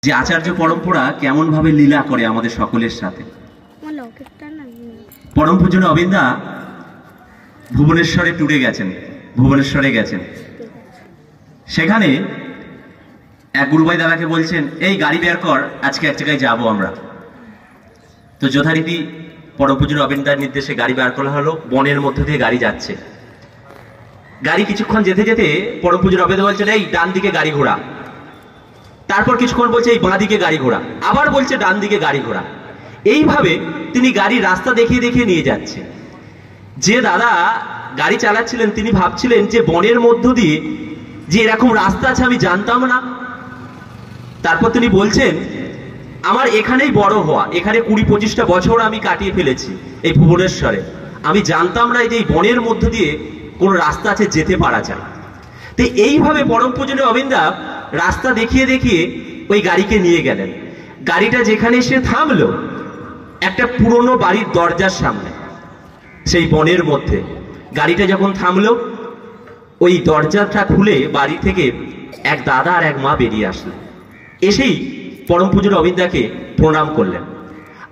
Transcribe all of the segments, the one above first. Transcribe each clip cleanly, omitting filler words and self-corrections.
যে আচার্য পরম্পরা কেমন ভাবে লীলা করে আমাদের সকলের সাথে। পরম পূজন অবিন্দা ভুবনেশ্বরে ট্যুরে গেছেন, ভুবনেশ্বরে গেছেন। সেখানে এক গুরুভাই দাদাকে বলছেন, এই গাড়ি বের কর, আজকে এক জায়গায় যাবো আমরা। তো যথারীতি পরম পূজন অবিন্দার নির্দেশে গাড়ি বের করা হলো। বনের মধ্যে দিয়ে গাড়ি যাচ্ছে। গাড়ি কিছুক্ষণ যেতে যেতে পরম পূজন অবিন্দা বলছেন, এই ডান দিকে গাড়ি ঘোরা। তারপর কিছুক্ষণ বলছে এই বাঁ দিকে গাড়ি ঘোরা, আবার বলছে ডান দিকে গাড়ি ঘোরা। এইভাবে তিনি গাড়ি রাস্তা দেখিয়ে দেখিয়ে নিয়ে যাচ্ছে। যে দাদা গাড়ি চালাচ্ছিলেন তিনি ভাবছিলেন যে বনের মধ্য দিয়ে যে এরকম রাস্তা আছে আমি জানতাম না। তারপর তিনি বলছেন, আমার এখানেই বড় হওয়া, এখানে 20-25টা বছর আমি কাটিয়ে ফেলেছি এই ভুবনেশ্বরে, আমি জানতাম না যে এই বনের মধ্য দিয়ে কোন রাস্তা আছে যেতে পারা যায়। তো এইভাবে পরম পূজনীয় অবিন্দা রাস্তা দেখিয়ে দেখিয়ে ওই গাড়িকে নিয়ে গেলেন। গাড়িটা যেখানে এসে থামলো একটা পুরনো বাড়ির দরজার সামনে, সেই বনের মধ্যে গাড়িটা যখন থামলো, ওই দরজাটা খুলে বাড়ি থেকে এক দাদা আর এক মা বেরিয়ে আসলেন। এসেই পরম পূজন অবিন্দাকে প্রণাম করলেন।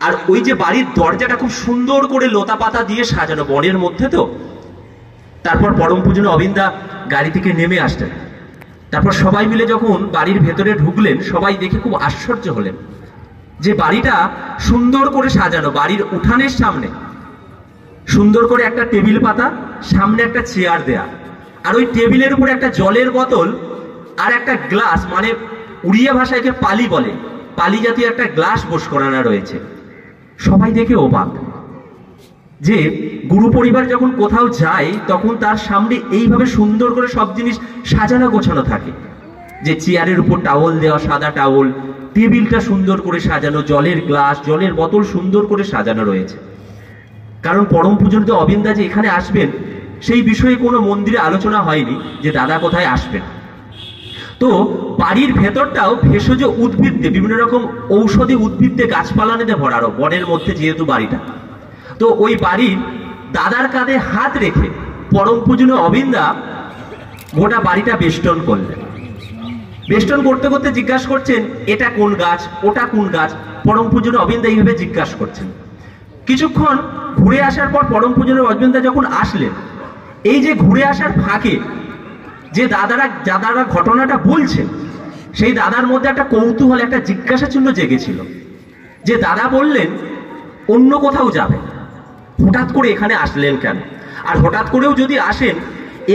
আর ওই যে বাড়ির দরজাটা খুব সুন্দর করে লতা পাতা দিয়ে সাজানো, বনের মধ্যে তো। তারপর পরম পূজন অবিন্দা গাড়ি থেকে নেমে আসলেন। তারপর সবাই মিলে যখন বাড়ির ভেতরে ঢুকলেন, সবাই দেখে খুব আশ্চর্য হলেন যে বাড়িটা সুন্দর করে সাজানো। বাড়ির উঠানের সামনে সুন্দর করে একটা টেবিল পাতা, সামনে একটা চেয়ার দেয়া, আর ওই টেবিলের উপরে একটা জলের বোতল আর একটা গ্লাস, মানে উড়িয়া ভাষায় পালি বলে, পালি জাতীয় একটা গ্লাস বোস করানো রয়েছে। সবাই দেখে অবাক যে গুরু পরিবার যখন কোথাও যায় তখন তার সামনে এইভাবে সুন্দর করে সব জিনিস সাজানো গোছানো থাকে। যে চেয়ারের উপর টাওয়াল দেওয়া, সাদা টাওয়াল, টেবিলটা সুন্দর করে সাজানো, জলের গ্লাস, জলের বোতল সুন্দর করে সাজানো রয়েছে। কারণ পরম পূজনীয় অবিন্দা যে এখানে আসবেন সেই বিষয়ে কোনো মন্দিরে আলোচনা হয়নি যে দাদা কোথায় আসবেন। তো বাড়ির ভেতরটাও ভেষজ উদ্ভিদ দিয়ে, বিভিন্ন রকম ঔষধি উদ্ভিদ দিয়ে, গাছপালানিতে ভরানো, বনের মধ্যে যেহেতু বাড়িটা। তো ওই বাড়ির দাদার কাঁধে হাত রেখে পরম পূজনীয় অবিন্দা গোটা বাড়িটা বেষ্টন করলেন। বেষ্টন করতে করতে জিজ্ঞাসা করছেন, এটা কোন গাছ, ওটা কোন গাছ। পরম পূজনীয় অবিন্দা এইভাবে জিজ্ঞাসা করছেন। কিছুক্ষণ ঘুরে আসার পর পরম পূজনীয় অবিন্দা যখন আসলেন, এই যে ঘুরে আসার ফাঁকে যে দাদারা ঘটনাটা বলছেন, সেই দাদার মধ্যে একটা কৌতূহল, একটা জিজ্ঞাসা চিহ্ন জেগেছিল। যে দাদা বললেন অন্য কোথাও যাবে, হঠাৎ করে এখানে আসলেন কেন? আর হঠাৎ করেও যদি আসেন,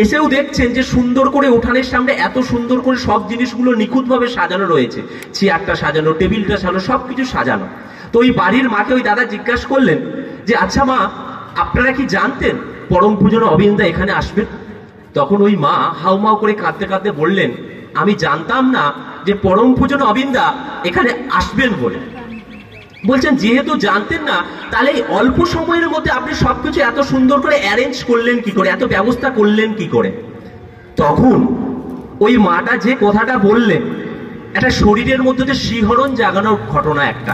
এসেও দেখছেন যে সুন্দর করে উঠানের সামনে এত সুন্দর করে সব জিনিসগুলো নিখুঁতভাবে সাজানো রয়েছে, চেয়ারটা সাজানো, টেবিলটা সাজানো, সবকিছু সাজানো। তো ওই বাড়ির মাকে ওই দাদা জিজ্ঞাসা করলেন যে, আচ্ছা মা, আপনারা কি জানতেন পরম পূজনীয় অবিন্দা এখানে আসবেন? তখন ওই মা হাউমাউ করে কাঁদতে কাঁদতে বললেন, আমি জানতাম না যে পরম পূজনীয় অবিন্দা এখানে আসবেন বলে। বলছেন যেহেতু জানতেন না, তাহলে অল্প সময়ের মধ্যে আপনি সবকিছু এত সুন্দর করে অ্যারেঞ্জ করলেন কি করে, এত ব্যবস্থা করলেন কি করে? তখন ওই মাটা যে কথাটা বললেন, একটা শরীরের মধ্যে যে শিহরণ জাগানোর ঘটনা একটা।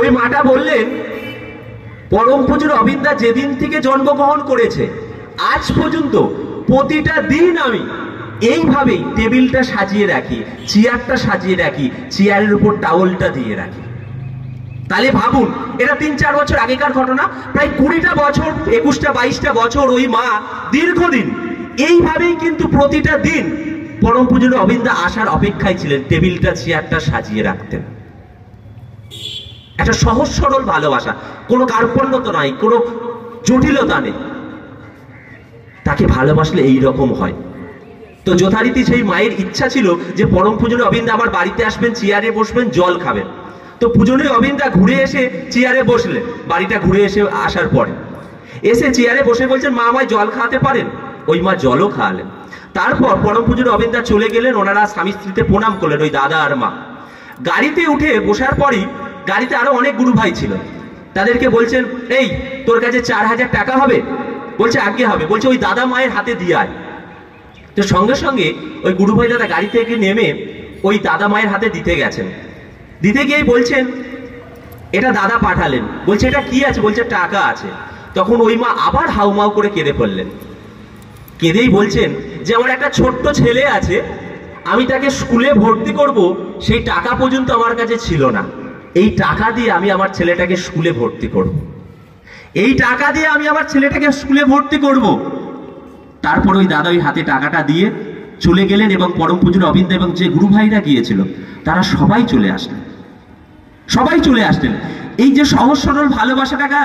ওই মাটা বললেন, পরম পূজনীয় অবিন্দা যেদিন থেকে জন্মগ্রহণ করেছে আজ পর্যন্ত প্রতিটা দিন আমি এইভাবেই টেবিলটা সাজিয়ে রাখি, চেয়ারটা সাজিয়ে রাখি, চেয়ারের উপর টাওয়ালটা দিয়ে রাখি। তাহলে ভাবুন, এটা 3-4 বছর আগেকার ঘটনা। প্রায় 20টা বছর, 21টা-22টা বছর ওই মা দীর্ঘদিন এইভাবেই কিন্তু প্রতিটা দিন পরম পূজনীয় অবিন্দা আসার অপেক্ষায় ছিলেন, টেবিলটা চেয়ারটা সাজিয়ে রাখতেন। একটা সহজ সরল ভালোবাসা, কোনো কার্পণ্যতা নাই, কোনো জটিলতা নেই। তাকে ভালোবাসলে এই রকম হয়। তো যথারীতি সেই মায়ের ইচ্ছা ছিল যে পরম পূজনীয় অবিন্দা আমার বাড়িতে আসবেন, চেয়ারে বসবেন, জল খাবেন। তো পূজনীয় অবিন্দা ঘুরে এসে চেয়ারে বসলেন। বাড়িটা ঘুরে এসে আসার পরে এসে চেয়ারে বসে বলছেন, মা আমায় জল খাওয়াতে পারেন? ওই মা জলও খাওয়ালেন। তারপর পরম পূজনীয় অবিন্দা চলে গেলেন। ওনারা স্বামী স্ত্রীতে প্রণাম করলেন, ওই দাদা আর মা। গাড়িতে উঠে বসার পরই গাড়িতে আরো অনেক গুরু ভাই ছিল। তাদেরকে বলছেন, এই তোর কাছে 4000 টাকা হবে? বলছে আগে হবে। বলছে ওই দাদা মায়ের হাতে দিয়ে আয়। তো সঙ্গে সঙ্গে ওই গুরু ভাই দাদা গাড়ি থেকে নেমে ওই দাদা মায়ের হাতে দিতে গেছেন। দিতে গিয়ে বলছেন, এটা দাদা পাঠালেন। বলছে এটা কি আছে? বলছে টাকা আছে। তখন ওই মা আবার হাউমাউ করে কেঁদে পড়লেন। কেঁদেই বলছেন যে আমার একটা ছোট্ট ছেলে আছে, আমি তাকে স্কুলে ভর্তি করব সেই টাকা পর্যন্ত আমার কাছে ছিল না। এই টাকা দিয়ে আমি আমার ছেলেটাকে স্কুলে ভর্তি করব, এই টাকা দিয়ে আমি আমার ছেলেটাকে স্কুলে ভর্তি করব। তারপর ওই দাদা ওই হাতে টাকাটা দিয়ে চলে গেলেন এবং পরম পূজ্য অবিন্দা এবং যে গুরু ভাইরা গিয়েছিল তারা সবাই চলে আসলেন, সবাই চলে আসলেন। এই যে সহজ সরল ভালোবাসাটাকা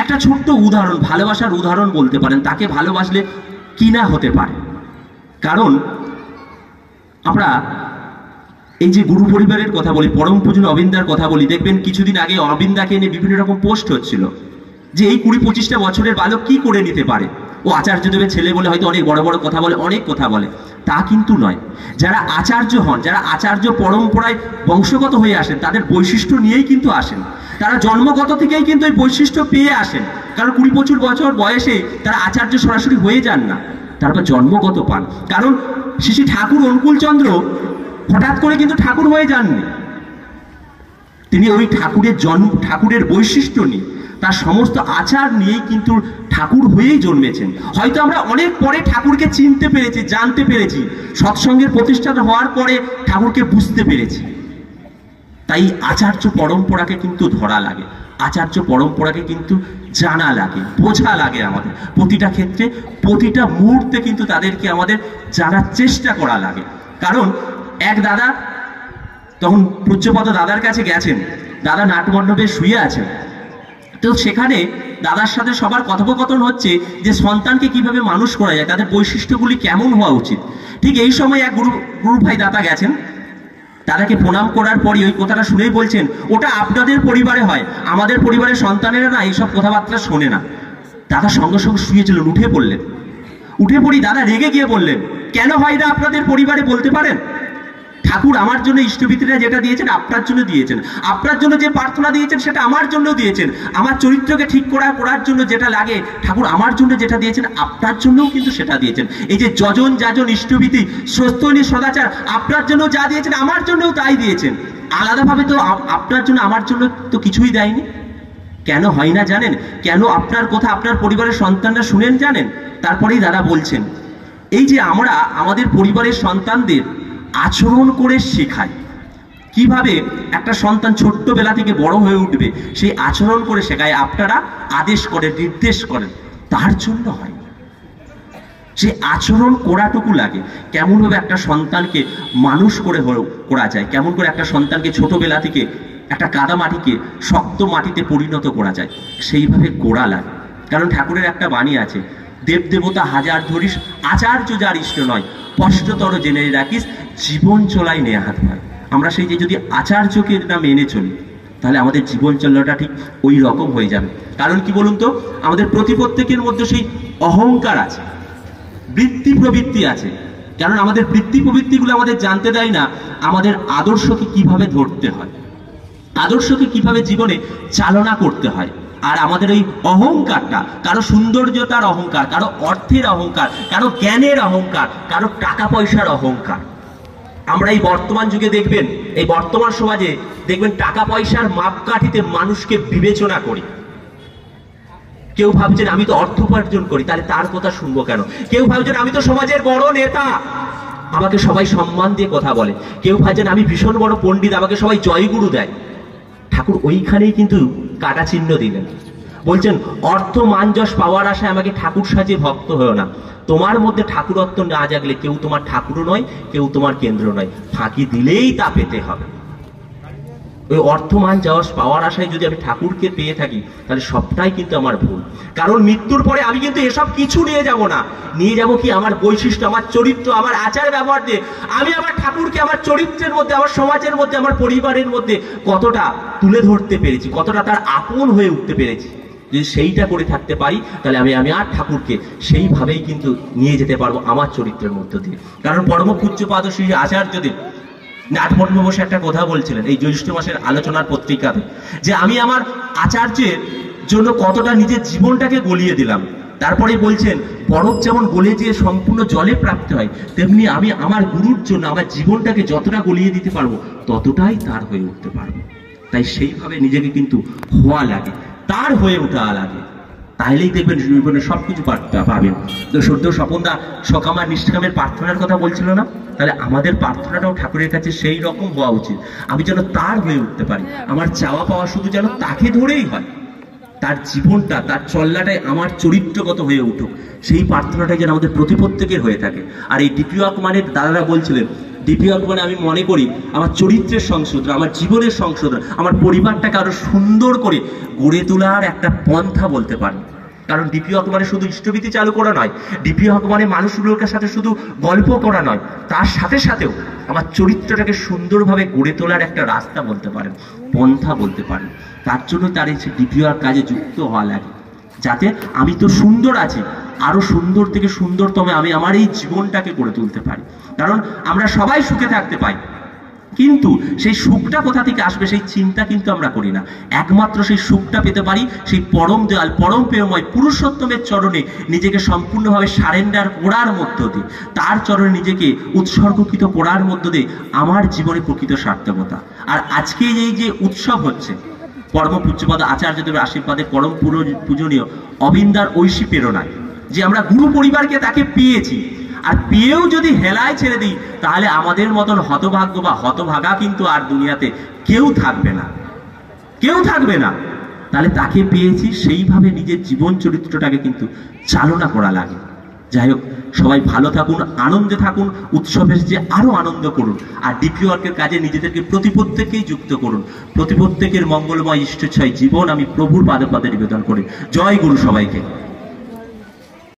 একটা ছোট্ট উদাহরণ, ভালোবাসার উদাহরণ বলতে পারেন। তাকে ভালোবাসলে কি না হতে পারে। কারণ আমরা এই যে গুরু পরিবারের কথা বলি, পরম পূজ্য অবিন্দার কথা বলি, দেখবেন কিছুদিন আগে অবিন্দাকে নিয়ে বিভিন্ন রকম পোস্ট হচ্ছিল যে এই 20-25টা বছরের বালক কি করে নিতে পারে, ও আচার্যদেবের ছেলে বলে হয়তো অনেক বড় বড় কথা বলে, অনেক কথা বলে। তা কিন্তু নয়। যারা আচার্য হন, যারা আচার্য পরম্পরায় বংশগত হয়ে আসেন, তাদের বৈশিষ্ট্য নিয়েই কিন্তু আসেন। তারা জন্মগত থেকেই কিন্তু এই বৈশিষ্ট্য পেয়ে আসেন। কারণ 20-25 বছর বয়সে তারা আচার্য সরাসরি হয়ে যান না, তারপর জন্মগত পান। কারণ শ্রী ঠাকুর অনুকূলচন্দ্র হঠাৎ করে কিন্তু ঠাকুর হয়ে যাননি। তিনি ওই ঠাকুরের জন্ম, ঠাকুরের বৈশিষ্ট্য নিয়ে, তার সমস্ত আচার নিয়েই কিন্তু ঠাকুর হয়েই জন্মেছেন। হয়তো আমরা অনেক পরে ঠাকুরকে চিনতে পেরেছি, জানতে পেরেছি, সৎসঙ্গের প্রতিষ্ঠাতা হওয়ার পরে ঠাকুরকে বুঝতে পেরেছি। তাই আচার্য পরম্পরাকে কিন্তু ধরা লাগে, আচার্য পরম্পরাকে কিন্তু জানা লাগে, বোঝা লাগে। আমাদের প্রতিটা ক্ষেত্রে, প্রতিটা মুহূর্তে কিন্তু তাদেরকে আমাদের জানার চেষ্টা করা লাগে। কারণ এক দাদা তখন পূজ্যপদ দাদার কাছে গেছেন, দাদা নাটমণ্ডপে শুয়ে আছেন। তো সেখানে দাদার সাথে সবার কথোপকথন হচ্ছে যে সন্তানকে কিভাবে মানুষ করা যায়, তাদের বৈশিষ্ট্যগুলি কেমন হওয়া উচিত। ঠিক এই সময় এক গুরু ভাই দাদা গেছেন, দাদাকে প্রণাম করার পরই ওই কথাটা শুনেই বলছেন, ওটা আপনাদের পরিবারে হয়, আমাদের পরিবারের সন্তানেরা না এইসব কথাবার্তা শোনে না। দাদা সঙ্গে সঙ্গে শুয়েছিলেন, উঠে পড়লেন। উঠে পড়ি দাদা রেগে গিয়ে বললেন, কেন হয় না আপনাদের পরিবারে বলতে পারেন? ঠাকুর আমার জন্য ইষ্টবিত্রীরা যেটা দিয়েছেন আপনার জন্য দিয়েছেন, আপনার জন্য যে প্রার্থনা দিয়েছেন সেটা আমার জন্য দিয়েছেন, আমার চরিত্রকে ঠিক করার জন্য যেটা লাগে ঠাকুর আমার জন্য যেটা দিয়েছেন আপনার জন্যও কিন্তু সেটা দিয়েছেন। এই যে যজন যাজন ইষ্টবিধি স্বস্তিনী সদাচার আপনার জন্য যা দিয়েছেন আমার জন্যও তাই দিয়েছেন। আলাদাভাবে তো আপনার জন্য আমার জন্য তো কিছুই দেয়নি। কেন হয় না জানেন? কেন আপনার কথা আপনার পরিবারের সন্তানরা শুনেন জানেন? তারপরেই দাদা বলছেন, এই যে আমরা আমাদের পরিবারের সন্তানদের আচরণ করে শেখাই, কিভাবে একটা সন্তান ছোট্টবেলা থেকে বড় হয়ে উঠবে সেই আচরণ করে শেখায়। আপনারা আদেশ করেন, নির্দেশ করেন, তার জন্য হয়। সেই আচরণ করাটুকু লাগে। কেমন ভাবে একটা সন্তানকে মানুষ করে করা যায়, কেমন করে একটা সন্তানকে ছোটবেলা থেকে একটা কাদা মাটিকে শক্ত মাটিতে পরিণত করা যায়, সেইভাবে গোড়া লাগে। কারণ ঠাকুরের একটা বাণী আছে, দেব দেবতা হাজার ধরিস, আচার্য যার ইষ্ট নয়, স্পষ্টতর জেনে রাখিস, জীবন চলাই নেহাত হয়। আমরা সেই যে যদি আচার্যকে না মেনে চলি তাহলে আমাদের জীবন চলাটা ঠিক ওই রকম হয়ে যাবে। কারণ কি বলুন তো, আমাদের প্রত্যেকের মধ্যে সেই অহংকার আছে, বৃত্তি প্রবৃত্তি আছে। কারণ আমাদের বৃত্তি প্রবৃত্তিগুলো আমাদের জানতে দেয় না আমাদের আদর্শকে কিভাবে ধরতে হয়, আদর্শকে কিভাবে জীবনে চালনা করতে হয়। আর আমাদের এই অহংকারটা, কারো সৌন্দর্যতার অহংকার, কারো অর্থের অহংকার, কারো জ্ঞানের অহংকার, কারো টাকা পয়সার অহংকার। আমরা এই বর্তমান যুগে দেখবেন, এই বর্তমান সমাজে দেখবেন টাকা পয়সার মাপকাঠিতে মানুষকে বিবেচনা করি। কেউ ভাবছেন আমি তো অর্থ উপার্জন করি, তাহলে তার কথা শুনবো কেন? কেউ ভাবছেন আমি তো সমাজের বড় নেতা, আমাকে সবাই সম্মান দিয়ে কথা বলে। কেউ ভাবছেন আমি ভীষণ বড় পণ্ডিত, আমাকে সবাই জয়গুরু দেয়। ঠাকুর ওইখানেই কিন্তু কাটা চিহ্ন দিলেন, বলছেন অর্থ মান যশ পাওয়ার আশায় আমাকে ঠাকুর সাজিয়ে ভক্ত হয়েও না। তোমার মধ্যে ঠাকুরত্ব না জাগলে কেউ তোমার ঠাকুরও নয়, কেউ তোমার কেন্দ্র নয়, ফাঁকি দিলেই তা পেতে হবে। ওই অর্থ মান যশ পাওয়ার আশায় যদি আমি ঠাকুরকে পেয়ে থাকি তাহলে সবটাই কিন্তু আমার ভুল। কারণ মৃত্যুর পরে আমি কিন্তু এসব কিছু নিয়ে যাব না, নিয়ে যাব কি আমার বৈশিষ্ট্য, আমার চরিত্র, আমার আচার ব্যবহার দিয়ে আমি আমার ঠাকুরকে আমার চরিত্রের মধ্যে, আমার সমাজের মধ্যে, আমার পরিবারের মধ্যে কতটা তুলে ধরতে পেরেছি, কতটা তার আপন হয়ে উঠতে পেরেছি। যদি সেইটা করে থাকতে পারি তাহলে আমি আর ঠাকুরকে সেইভাবেই কিন্তু নিয়ে যেতে পারবো আমার চরিত্রের মধ্য দিয়ে। কারণ পরম পূজ্যপাদ শ্রী আচার্যদেব নাটমণ্ডপে বসে একটা কথা বলছিলেন এই জ্যৈষ্ঠ মাসের আলোচনার পত্রিকাতে, যে আমি আমার আচার্যের জন্য কতটা নিজের জীবনটাকে গলিয়ে দিলাম। তারপরে বলছেন বরফ যেমন গলে যেয়ে সম্পূর্ণ জলে প্রাপ্ত হয়, তেমনি আমি আমার গুরুর জন্য আমার জীবনটাকে যতটা গলিয়ে দিতে পারবো ততটাই তার হয়ে উঠতে পারবো। তাই সেইভাবে নিজেকে কিন্তু হওয়া লাগে, তার হয়ে ওঠা লাগে। তাহলেই দেখবেন জীবনে সবকিছু পাবেন। তো সদ্য স্বপনদা সকামার নিষ্কামের প্রার্থনার কথা বলছিল না, তাহলে আমাদের প্রার্থনাটাও ঠাকুরের কাছে সেই রকম হওয়া উচিত, আমি যেন তার হয়ে উঠতে পারি। আমার চাওয়া পাওয়া শুধু যেন তাকে ধরেই হয়, তার জীবনটা, তার চল্লাটাই আমার চরিত্রগত হয়ে উঠুক, সেই প্রার্থনাটাই যেন আমাদের প্রত্যেকের হয়ে থাকে। আর এই ডিপি ওয়াকম্যানের দাদারা বলছিলেন, ডিপি ওয়াকম্যানে আমি মনে করি আমার চরিত্রের সংশোধন, আমার জীবনের সংশোধন, আমার পরিবারটাকে আরো সুন্দর করে গড়ে তোলার একটা পন্থা বলতে পারি। কারণ ডিপি ওয়াকম্যানে শুধু ইষ্টভীতি চালু করা নয়, ডিপি ওয়াকম্যানে মানুষগুলোর সাথে শুধু গল্প করা নয়, তার সাথে সাথেও আমার চরিত্রটাকে সুন্দরভাবে গড়ে তোলার একটা রাস্তা বলতে পারেন, পন্থা বলতে পারেন। তার জন্য তার এই ডিপি ওয়ার কাজে যুক্ত হওয়া লাগে, যাতে আমি তো সুন্দর আছি, আরো সুন্দর থেকে সুন্দরতম আমি আমার এই জীবনটাকে গড়ে তুলতে পারি। কারণ আমরা সবাই সুখে থাকতে পাই, কিন্তু সেই সুখটা কোথা থেকে আসবে সেই চিন্তা কিন্তু আমরা করি না। একমাত্র সেই সুখটা পেতে পারি সেই পরম দয়াল, পরম প্রেমময় পুরুষোত্তমের চরণে নিজেকে সম্পূর্ণভাবে সারেন্ডার করার মধ্য দিয়ে, তার চরণে নিজেকে উৎসর্গকৃত করার মধ্য দিয়ে আমার জীবনে প্রকৃত সার্থকতা। আর আজকে এই যে উৎসব হচ্ছে, পরম পূজ্যপাদ আচার্যদেবের আশীর্বাদে পরম পূজনীয় অবিন্দার ঐশী প্রেরণায় যে আমরা গুরু পরিবারকে তাকে পেয়েছি, আর পেয়েও যদি হেলায় ছেড়ে দিই তাহলে আমাদের মতন হতভাগ্য বা হতভাগা কিন্তু আর দুনিয়াতে কেউ থাকবে না, কেউ থাকবে না। তাহলে তাকে পেয়েছি, সেইভাবে নিজের জীবন চরিত্রটাকে কিন্তু চালনা করা লাগে। যাই হোক, সবাই ভালো থাকুন, আনন্দে থাকুন, উৎসবের যে আরো আনন্দ করুন, আর ডিপি ওয়ার্কের কাজে নিজেদেরকে প্রত্যেকেই যুক্ত করুন। প্রত্যেকের মঙ্গলময় ইষ্টচ্ছয় জীবন আমি প্রভুর পাদে পাদে নিবেদন করি। জয় গুরু সবাইকে।